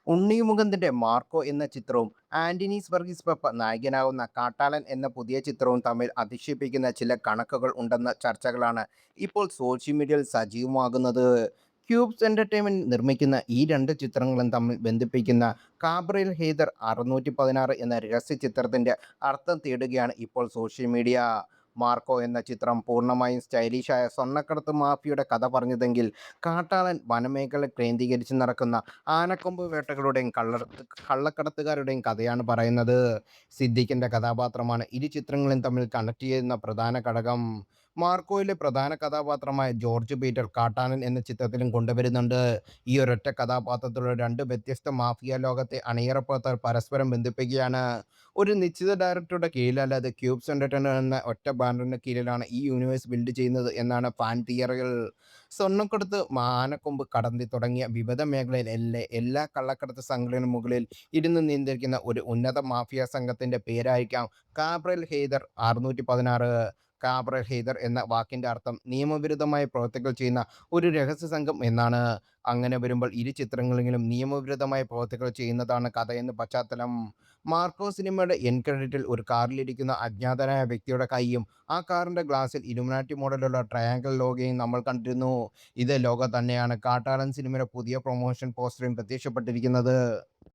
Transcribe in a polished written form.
ഉണ്ണി മുകുന്ദന്റെ Marco എന്ന ചിത്രവും Antony's Varghese പപ്പ നായകനാകുന്ന കാട്ടാളൻ എന്ന പുതിയ ചിത്രവും തമ്മിൽ അതിശയിപ്പിക്കുന്ന ചില കണക്കുകൾ ഉണ്ടെന്ന ചർച്ചകളാണ് ഇപ്പോൾ സോഷ്യൽ മീഡിയയിൽ സജീവമാകുന്നത്. ക്യൂബ്സ് എന്റർടൈൻമെന്റ് നിർമ്മിക്കുന്ന ഈ രണ്ട് ചിത്രങ്ങളും തമ്മിൽ ബന്ധിപ്പിക്കുന്ന കാബ്രിയൽ ഹെയ്ദർ 616 എന്ന രഹസ്യ ചിത്രത്തിന്റെ അർത്ഥം തേടുകയാണ് ഇപ്പോൾ സോഷ്യൽ മീഡിയ. മാർക്കോ എന്ന ചിത്രം പൂർണ്ണമായും സ്റ്റൈലിഷായ സ്വർണ്ണക്കടത്ത് മാഫിയയുടെ കഥ പറഞ്ഞതെങ്കിൽ, കാട്ടാളൻ വനമേഖല കേന്ദ്രീകരിച്ച് നടക്കുന്ന ആനക്കൊമ്പ് വേട്ടകളുടെയും കള്ളക്കടത്തുകാരുടെയും കഥയാണ് പറയുന്നത്. സിദ്ദിഖിന്റെ കഥാപാത്രമാണ് ഇരു ചിത്രങ്ങളും തമ്മിൽ കണക്ട് ചെയ്യുന്ന പ്രധാന ഘടകം. മാർക്കോയിലെ പ്രധാന കഥാപാത്രമായ ജോർജ് പീറ്റർ കാട്ടാനൻ എന്ന ചിത്രത്തിലും കൊണ്ടുവരുന്നുണ്ട്. ഈ ഒരൊറ്റ കഥാപാത്രത്തിലുള്ള രണ്ട് വ്യത്യസ്ത മാഫിയ ലോകത്തെ അണിയറപ്പുറത്താൽ പരസ്പരം ബന്ധിപ്പിക്കുകയാണ്. ഒരു നിശ്ചിത ഡയറക്ടറുടെ കീഴിലല്ലാതെ ക്യൂബ്സ് എന്റർടൈൻമെന്റ് എന്ന ഒറ്റ ബാനറിന് കീഴിലാണ് ഈ യൂണിവേഴ്സ് ബിൽഡ് ചെയ്യുന്നത് എന്നാണ് ഫാൻ തിയറികൾ. സ്വർണ്ണക്കടത്ത്, ആനക്കൊമ്പ്, കടത്തി തുടങ്ങിയ വിവിധ മേഖലയിലെ എല്ലാ കള്ളക്കടത്ത് സംഘടനയും മുകളിൽ ഇരുന്ന് നിയന്ത്രിക്കുന്ന ഒരു ഉന്നത മാഫിയ സംഘത്തിന്റെ പേരായിരിക്കാം കാബ്രൽ ഹെയ്ദർ 616. കാബ്രൽ ഹെയ്ദർ എന്ന വാക്കിന്റെ അർത്ഥം നിയമവിരുദ്ധമായ പ്രവർത്തികൾ ചെയ്യുന്ന ഒരു രഹസ്യ സംഘം എന്നാണ്. അങ്ങനെ വരുമ്പോൾ ഇരു ചിത്രങ്ങളിലും നിയമവിരുദ്ധമായ പ്രവർത്തികൾ ചെയ്യുന്നതാണ് കഥയെന്ന് പശ്ചാത്തലം. മാർക്കോ സിനിമയുടെ എൻ ക്രെഡിറ്റിൽ ഒരു കാറിലിരിക്കുന്ന അജ്ഞാതനായ വ്യക്തിയുടെ കൈയും ആ കാറിന്റെ ഗ്ലാസിൽ ഇലുമിനാറ്റി മോഡലുള്ള ട്രയാങ്കിൾ ലോഗോയും നമ്മൾ കണ്ടിരുന്നു. ഇതേ ലോഗോ തന്നെയാണ് കാട്ടാളൻ സിനിമയുടെ പുതിയ പ്രൊമോഷൻ പോസ്റ്ററിൽ പ്രത്യക്ഷപ്പെട്ടിരിക്കുന്നത്.